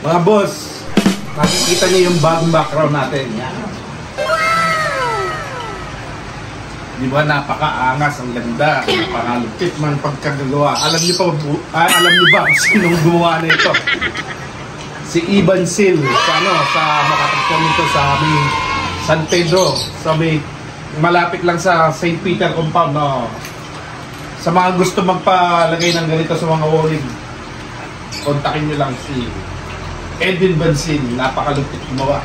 Mga boss, makikita niyo yung bagong background natin. Yan. Di ba napakaangas, ang ganda, napakalupit man pagkagagawa. Alam niyo ba kung sinong gumawa na ito? Si Ivan Sil, sa makatagpuan nito sa aming San Pedro, sa may malapit lang sa St. Peter compound. No? Sa mga gusto magpalagay ng ganito sa mga walling, kontakin nyo lang si Edwin Bansin, napakalupit gumawa.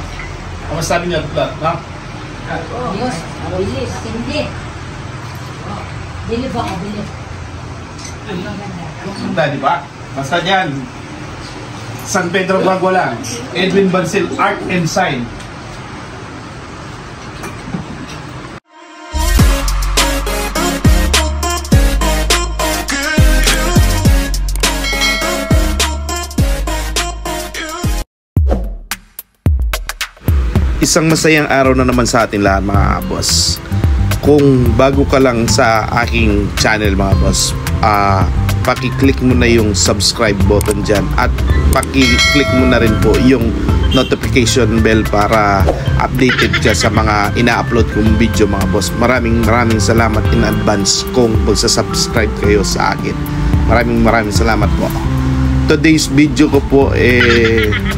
Ang masabi niya, Tutlat, no? Diyos, bilis, hindi. Bili ba ka, bili? Ganda, di ba? Basta yan, San Pedro Baguala, Edwin Bansil, Art and Sign. Isang masayang araw na naman sa atin lahat mga boss. Kung bago ka lang sa aking channel mga boss, paki-click mo na yung subscribe button dyan at paki-click mo na rin po yung notification bell para updated ka sa mga ina-upload kong video mga boss. Maraming salamat in advance kung magsa-subscribe kayo sa akin. Maraming salamat po. Today's video ko po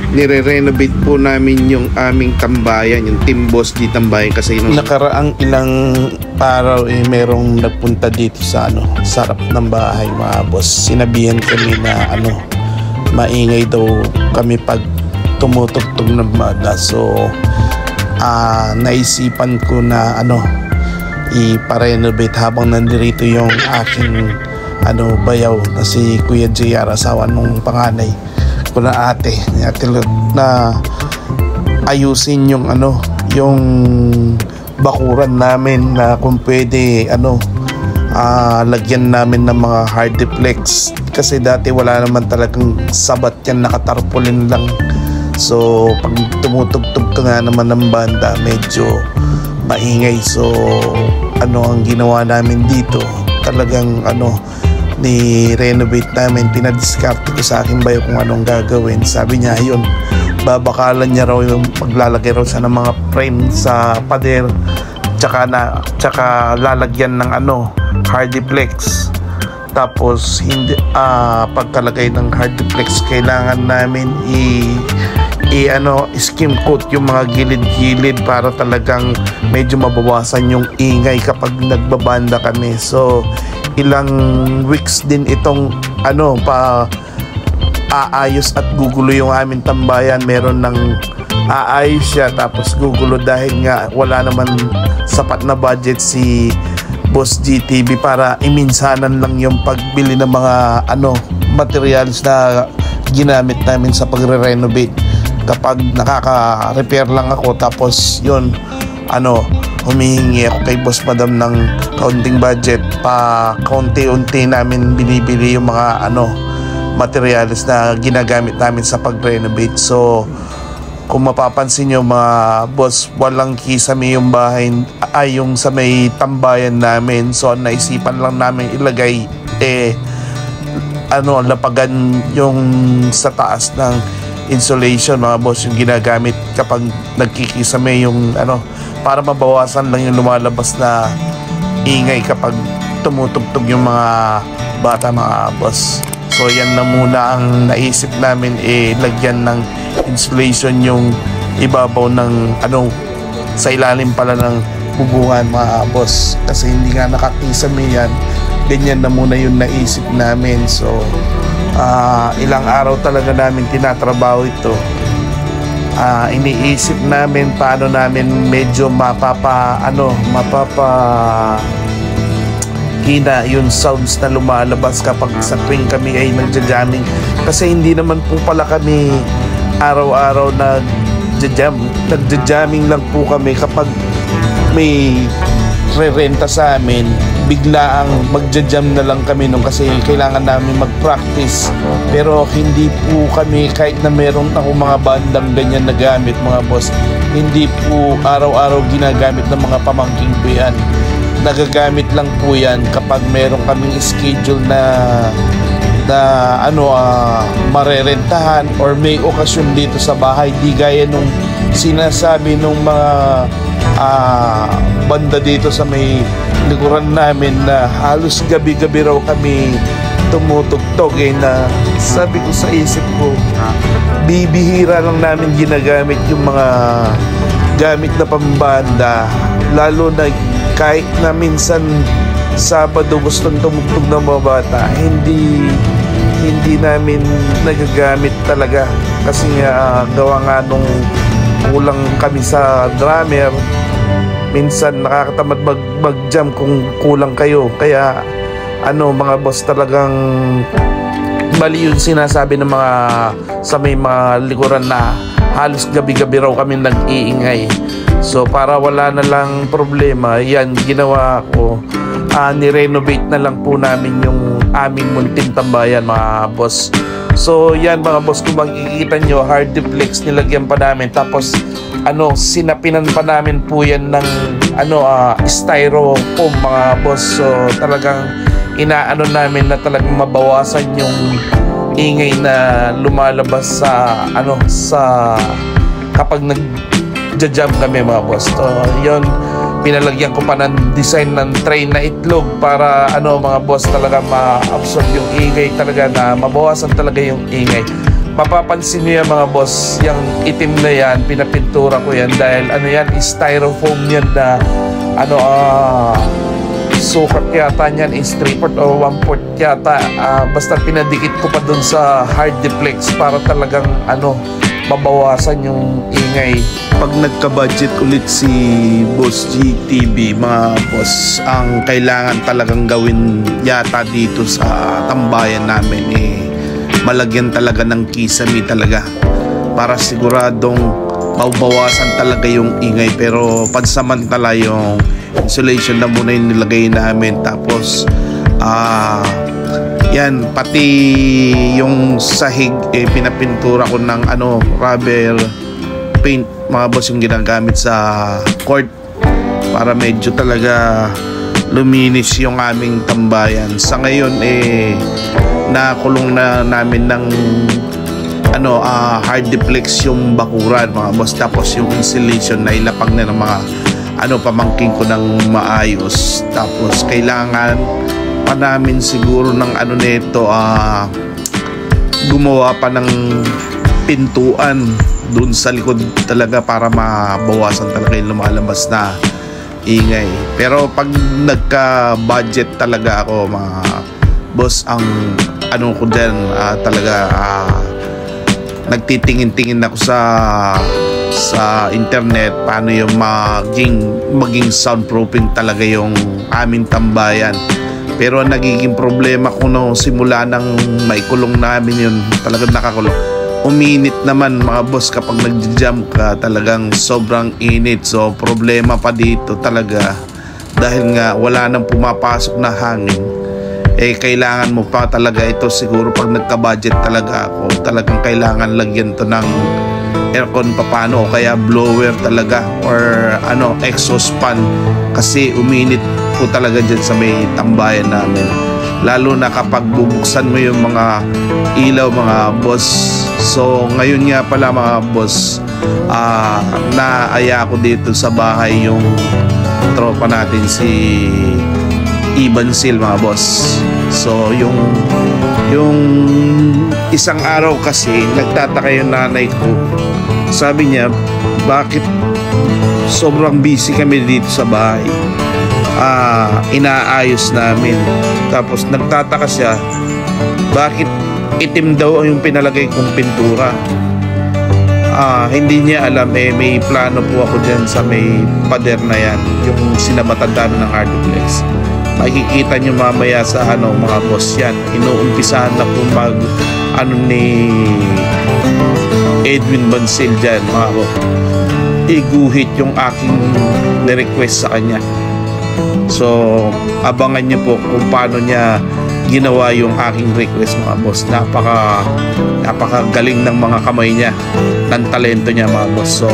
nire-renovate po namin yung aming tambayan, yung Team Boss D Tambayan, kasi nung nakaraang ilang araw merong nagpunta dito sa sarap ng bahay mga boss. Sinabihan kami na maingay daw kami pag tumutugtog ng banda. So naisipan ko na ipa-renovate habang nandito yung aking bayaw na si Kuya JR, asawa nung panganay ko na ate na ayusin yung yung bakuran namin, na kung pwede lagyan namin ng mga hard deflex, kasi dati wala naman talagang sabat yan, nakatarpaulin lang. So pag tumutugtog ka nga naman ng banda, medyo maingay. So ang ginawa namin dito, talagang ni-renovate namin. Pinadiskarte ko sa aking bayo kung anong gagawin. Sabi niya, yun, babakalan niya raw yung maglalagay raw siya ng mga frame sa pader, tsaka lalagyan ng hard deflex. Tapos hindi pagkalagay ng hard deflex, kailangan namin skim coat yung mga gilid-gilid para talagang medyo mabawasan yung ingay kapag nagbabanda kami. So ilang weeks din itong aayos at gugulo yung aming tambayan. Meron ng aayos siya tapos gugulo dahil nga wala naman sapat na budget si Boss GTV para iminsanan lang yung pagbili ng mga materials na ginamit namin sa pagre-renovate. Kapag nakaka-repair lang ako, tapos yun humihingi ako kay Boss Madam ng kaunting budget, pa kaunti-unti namin binibili yung mga materials na ginagamit namin sa pag-renovate. So kung mapapansin nyo mga boss, walang kisame yung bahay, yung sa may tambayan namin. So naisipan lang namin ilagay lapagan yung sa taas ng insulation mga boss, yung ginagamit kapag nagkikisame yung para mabawasan lang yung lumalabas na ingay kapag tumutugtog yung mga bata mga boss. So yan na muna ang naisip namin, lagyan ng insulation yung ibabaw ng sa ilalim pala ng bubungan mga boss, kasi hindi nga nakakisame yan. Ganyan na muna yung naisip namin. So ilang araw talaga namin tinatrabaho ito. Iniisip namin paano namin medyo hina yung sounds na lumalabas kapag sa tuwing kami ay nagja-jamming, kasi hindi naman po pala kami araw-araw nagja-jamming lang po kami. Kapag may re-renta sa amin, bigla ang magja-jam na lang kami kasi kailangan namin mag-practice. Pero hindi po kami, kahit na meron ako mga bandang ganyan na gamit mga boss, hindi po araw-araw ginagamit ng mga pamangking ko yan. Nagagamit lang po yan kapag meron kaming schedule na na marerentahan or may okasyon dito sa bahay, di gaya nung sinasabi nung mga banda dito sa may likuran namin na halos gabi-gabi raw kami tumutugtog na sabi ko sa isip ko, bibihira lang namin ginagamit yung mga gamit na pambanda, lalo na kahit na minsan Sabado gustong tumugtog ng mga bata, hindi namin nagagamit talaga kasi gawa nga nung kulang kami sa drummer. Minsan nakakatamad mag-jam kung kulang kayo, kaya mga boss, talagang mali yung sinasabi ng mga sa may mga likuran na halos gabi-gabi raw kami nag-iingay. So para wala na lang problema, yan ginawa ko, ni-renovate na lang po namin yung aming munting tambayan, mga boss. So yan mga boss, kung makikita nyo, hard duplex nilagyan pa namin, tapos sinapinan pa namin po yan ng styrofoam, mga boss. So talagang inaano namin na talagang mabawasan yung ingay na lumalabas sa kapag nag-jam kami, mga boss. So yun, pinalagyan ko pa ng design ng tray na itlog para mga boss, talaga ma-absorb yung ingay, talaga na mabawasan talaga yung ingay. Mapapansin nyo yan mga boss, yung itim na yan, pinapintura ko yan dahil yan, styrofoam yan na sukat yata yan is 3/4 o 1/4 yata, basta pinadikit ko pa dun sa hard duplex para talagang mabawasan yung ingay. Pag nagka-budget ulit si Boss GTV, mga boss, ang kailangan talagang gawin yata dito sa tambayan namin malagyan talaga ng kisame talaga para siguradong mabawasan talaga yung ingay. Pero pansamantala yung insulation na muna yung nilagay namin, tapos yan, pati yung sahig pinapintura ko ng rubber paint, mga boss, yung ginagamit sa court para medyo talaga luminis yung aming tambayan. Sa ngayon nakulong na namin ng hard duplex yung bakuran, mga boss, tapos yung insulation na ilapag na ng mga pamangking ko ng maayos. Tapos kailangan pa namin siguro ng nito, gumawa pa ng pintuan dun sa likod talaga para mabawasan talaga yung lumalabas na ingay. Pero pag nagka-budget talaga ako, mga boss, ang ko dyan, talaga nagtitingin-tingin ako sa internet paano yung maging soundproofing talaga yung aming tambayan. Pero ang nagiging problema ko simula nang maikulong namin yun, talagang nakakulong, uminit naman mga boss kapag nag-jam ka, talagang sobrang init. So problema pa dito talaga dahil nga wala nang pumapasok na hangin. Kailangan mo pa talaga ito, siguro pag nagka-budget talaga ako, talagang kailangan lagyan to ng aircon papano o kaya blower talaga or exhaust fan, kasi uminit po talaga dyan sa may tambayan namin, lalo na kapag bubuksan mo yung mga ilaw, mga boss. So ngayon nga pala mga boss, naaya ko dito sa bahay yung tropa natin, si Iban Sil, mga boss. So yung isang araw kasi nagtataka yung nanay ko, sabi niya bakit sobrang busy kami dito sa bahay, inaayos namin. Tapos nagtataka siya bakit itim daw yung pinalagay kong pintura. Hindi niya alam, may plano po ako dyan sa may pader na yan, yung sinabatan namin ng hard duplex. Makikita nyo mamaya sa mga boss, yan inuumpisahan na po ni Edwin Bancil dyan, mga boss, iguhit yung aking request sa kanya. So abangan nyo po kung paano niya ginawa yung aking request, mga boss. Napakagaling ng mga kamay niya, ng talento niya, mga boss. So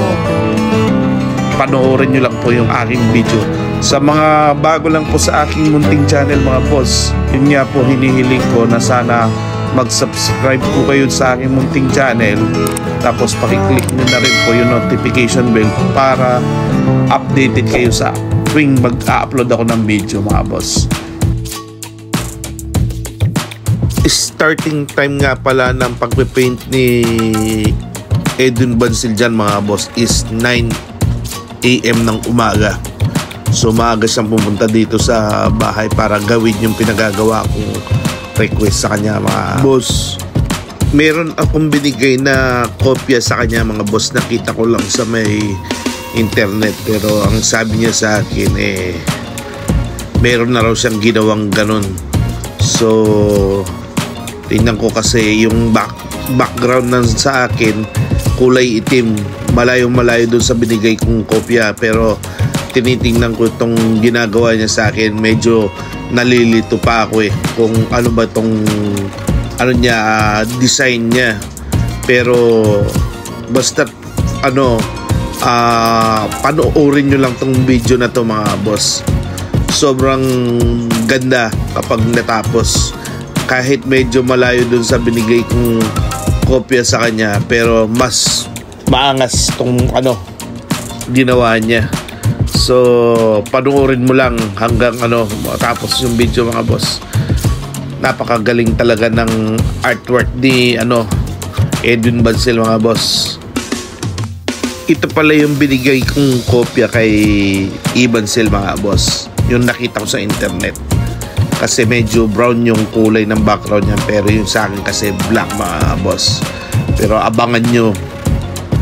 panoorin nyo lang po yung aking video. Sa mga bago lang po sa aking munting channel, mga boss, yun nga po hinihiling ko na sana mag-subscribe po kayo sa aking munting channel, tapos pakiclick nyo na rin po yung notification bell para updated kayo sa tuwing mag-upload ako ng video mga boss. Starting time nga pala ng pagpe-paint ni Edwin Bancil dyan mga boss is 9 AM ng umaga. So maaga siyang pumunta dito sa bahay para gawin yung pinagagawa kong request sa kanya mga boss. Meron akong binigay na kopya sa kanya mga boss, nakita ko lang sa may internet, pero ang sabi niya sa akin meron na raw siyang ginawang ganun. So tingnan ko kasi yung background ng sa akin kulay itim, malayo doon sa binigay kong kopya, pero tinitingnan ko itong ginagawa niya sa akin, medyo nalilito pa ako kung ano ba itong design niya. Pero basta panoorin nyo lang tong video na to mga boss. Sobrang ganda kapag natapos, kahit medyo malayo dun sa binigay kong kopya sa kanya, pero mas maangas tong ginawa niya. So panoorin mo lang hanggang matapos yung video mga boss. Napakagaling talaga ng artwork ni Edwin Bancil mga boss. Ito pala yung binigay kong kopya kay Bancil mga boss, yung nakita ko sa internet, kasi medyo brown yung kulay ng background niya, pero yung sa akin kasi black mga boss. Pero abangan nyo,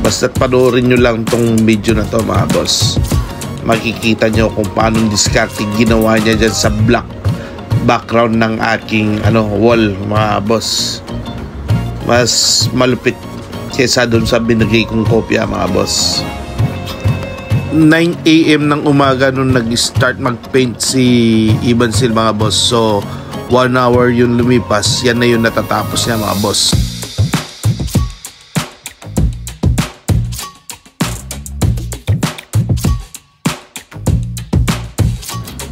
basta't panoorin nyo lang tong video na to mga boss, makikita nyo kung paano discarding ginawa niya dyan sa black background ng aking wall mga boss. Mas malupit kesa doon sa binigay kong kopya mga boss. 9 AM ng umaga nung nag-start mag-paint si Bancil mga boss. So 1 hour yung lumipas, yan na yung natatapos niya mga boss.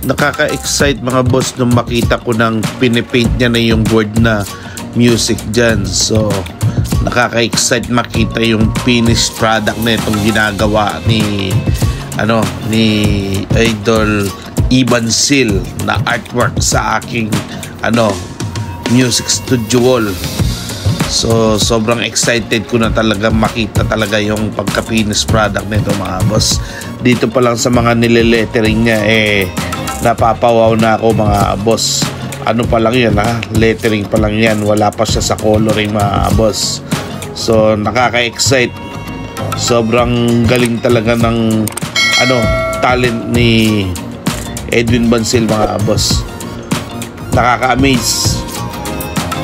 Nakaka-excite mga boss nung makita ko nang pinipaint niya na yung word na music dyan. So nakaka-excite makita yung finished product na itong ginagawa ni Idol Bancil na artwork sa aking music studio wall. So sobrang excited ko na talaga makita talaga yung pagka-finished product nito mga boss. Dito pa lang sa mga nile-lettering niya napapawaw na ako mga boss. Pa lang yan lettering pa lang yan, wala pa siya sa coloring mga boss. So nakaka-excite, sobrang galing talaga ng talent ni Edwin Bancil mga boss. Nakaka-amaze.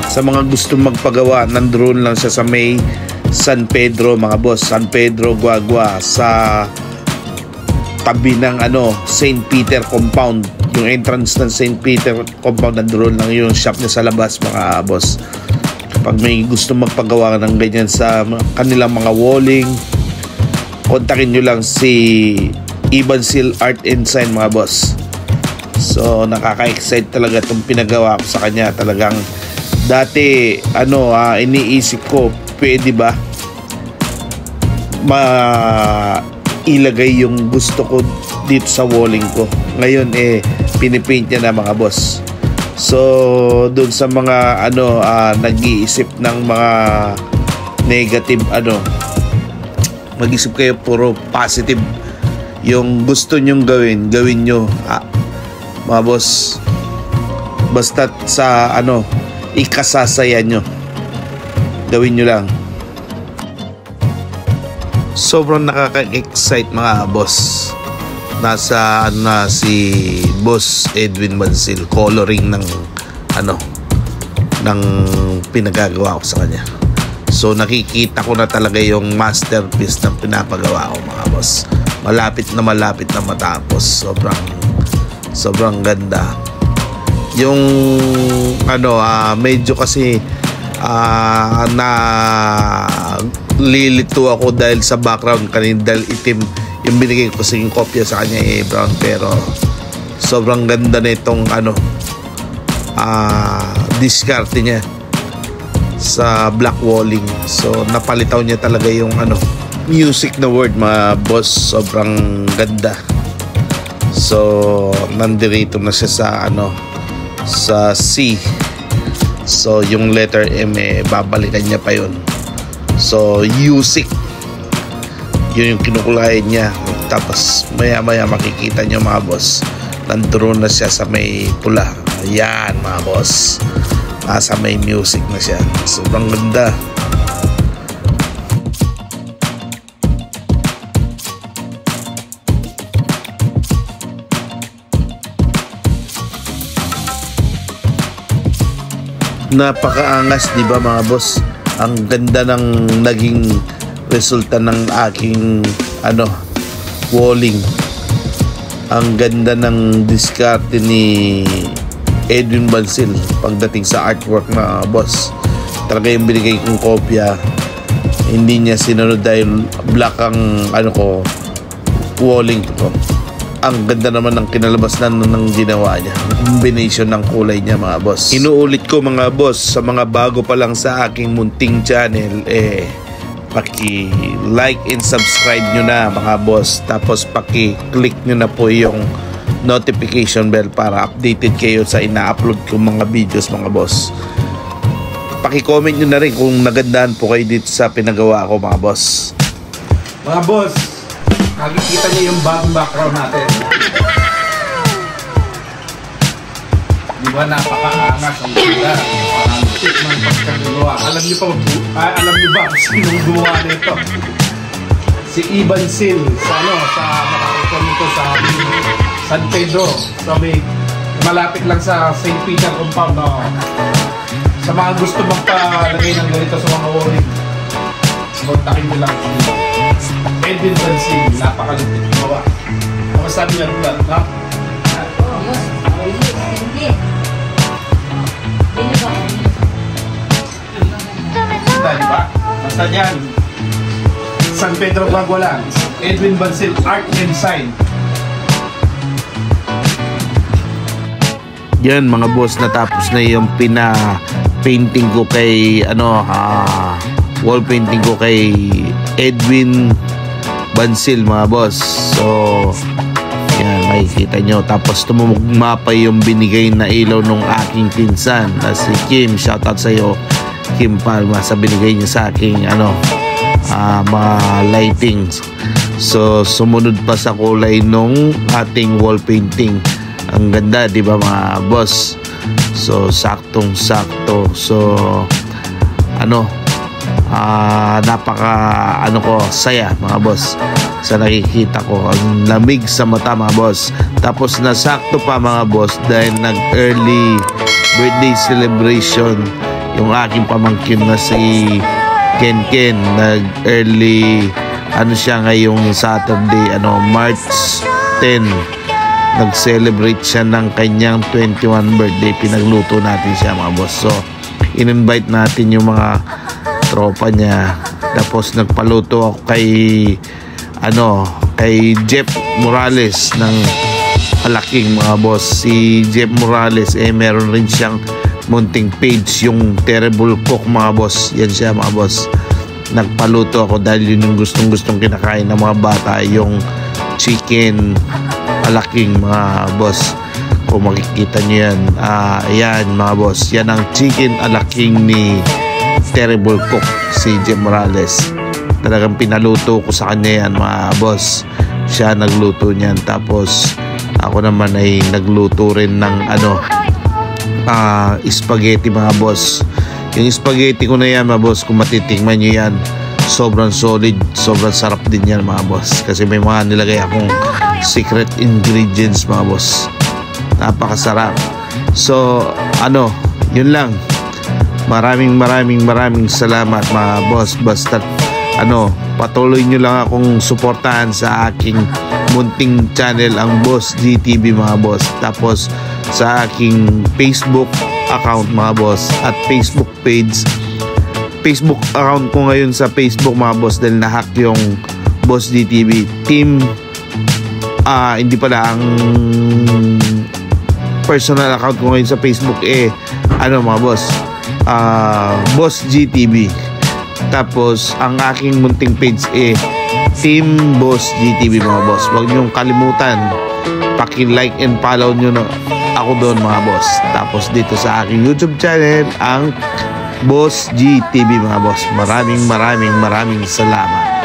Sa mga gusto magpagawa, nandoon lang siya sa may San Pedro mga boss, San Pedro Guagua, sa tabi ng St. Peter compound. Yung entrance ng St. Peter compound, nandoon lang yung shop niya sa labas mga boss. Kapag may gusto magpagawa ng ganyan sa kanilang mga walling, kontakin nyo lang si Bancil Art and Sign mga boss. So nakaka-excite talaga itong pinagawa ko sa kanya. Talagang dati iniisip ko, pwede ba ilagay yung gusto ko dito sa walling ko. Ngayon pinipaint niya na mga boss. So doon sa mga nag-iisip ng mga negative, mag-isip kayo puro positive. Yung gusto nyong gawin nyo mga boss. Basta sa ikasasaya nyo, gawin nyo lang. Sobrang nakaka-excite mga boss. Nasa si Boss Edwin Bancil, coloring ng pinagagawa ko sa kanya. So nakikita ko na talaga yung masterpiece ng pinapagawa ko mga boss. Malapit na matapos. Sobrang ganda. Yung medyo kasi lilito ako dahil sa background kanina, dahil itim yung binigay ko sa kopya sa kanya brown, pero sobrang ganda na itong diskarte niya. sa black walling. So napalitaw niya talaga yung music na word mga boss. Sobrang ganda. So nandirito na siya sa sa C. So yung letter M babalikan niya pa yun. So music yun yung kinukulayan niya. Tapos maya maya makikita niyo mga boss, nandoon na siya sa may pula. Ayan mga boss, nasa may music na siya. Sobrang ganda. Napakaangas, di ba mga boss? Ang ganda ng naging resulta ng aking walling. Ang ganda ng diskarte ni Edwin Bancil pagdating sa artwork na boss. Talaga yung binigay kong kopya, hindi niya sinunod dahil black ang walling ko. Ang ganda naman ng kinalabas ng ginawa niya, combination ng kulay niya mga boss. Inuulit ko mga boss, sa mga bago pa lang sa aking munting channel, paki-like and subscribe nyo na mga boss. Tapos paki-click nyo na po yung notification bell para updated kayo sa ina-upload kong mga videos mga boss. Paki-comment nyo na rin kung nagandahan po kayo dito sa pinagawa ko mga boss. Mga boss, nakikita niyo yung bagong background natin. Di ba napakaangas ang ganda? Parang tip ng pagkagawa. Alam niyo ba kung sinong gumawa nito? Si Ibansil sa nakakita nito sa San Pedro. So malapit lang sa St. Peter compound. Sa mga gusto magpalagay ng ganito sa mga walling, kontakin nyo lang dito. Edwin Bancil, napakalupit gumawa. Ano sabi niya rin lang, ha? Diba? Basta yan, San Pedro Bagualan, Edwin Bancil Art and Sign. Yan mga boss, natapos na yung pina-painting ko kay wall painting ko kay Edwin Bancil mga boss. So yan, makikita nyo. Tapos tumugma pa yung binigay na ilaw nung aking pinsan na si Kim. Shoutout sa iyo Kim Palma sa binigay niya sa aking mga lightings. So sumunod pa sa kulay nung ating wall painting. Ang ganda, di ba mga boss? So saktong sakto. So saya mga boss sa nakikita ko. Ang lamig sa mata mga boss. Tapos nasakto pa mga boss dahil nag early birthday celebration yung aking pamangkin na si Ken. Nag early siya ngayong Saturday March 10. Nag-celebrate siya ng kanyang 21 birthday. Pinagluto natin siya mga boss. So in-invite natin yung mga tropa niya. Tapos nagpaluto ako kay Jeff Morales ng Alaking mga boss. Si Jeff Morales meron rin siyang munting page, yung Terrible Cook mga boss. Yan siya mga boss. Nagpaluto ako dahil yun yung gustong kinakain ng mga bata, yung chicken Alaking mga boss. Kung makikita nyo yan, ayan mga boss, yan ang chicken Alaking ni Terrible Cook, si Jeff Morales. Talagang pinaluto ko sa kanya yan mga boss. Siya nagluto niyan. Tapos ako naman ay nagluto rin ng spaghetti mga boss. Yung spaghetti ko na yan mga boss, kung matitikman nyo yan, sobrang solid, sobrang sarap din yan mga boss. Kasi may mga nilagay akong secret ingredients mga boss. Napakasarap. So yun lang. Maraming salamat mga boss. Basta patuloy nyo lang akong suportahan sa aking munting channel, ang Boss GTV mga boss. Tapos sa aking Facebook account mga boss at Facebook page. Facebook account ko ngayon sa Facebook mga boss dahil nahack yung Boss GTV team. Hindi pala, ang personal account ko ngayon sa Facebook mga boss, Boss GTV. Tapos ang aking munting page Team Boss GTV mga boss. Huwag niyong kalimutan, paki-like and follow nyo na ako doon mga boss. Tapos dito sa aking YouTube channel, ang Boss GTV mga boss. Maraming salamat.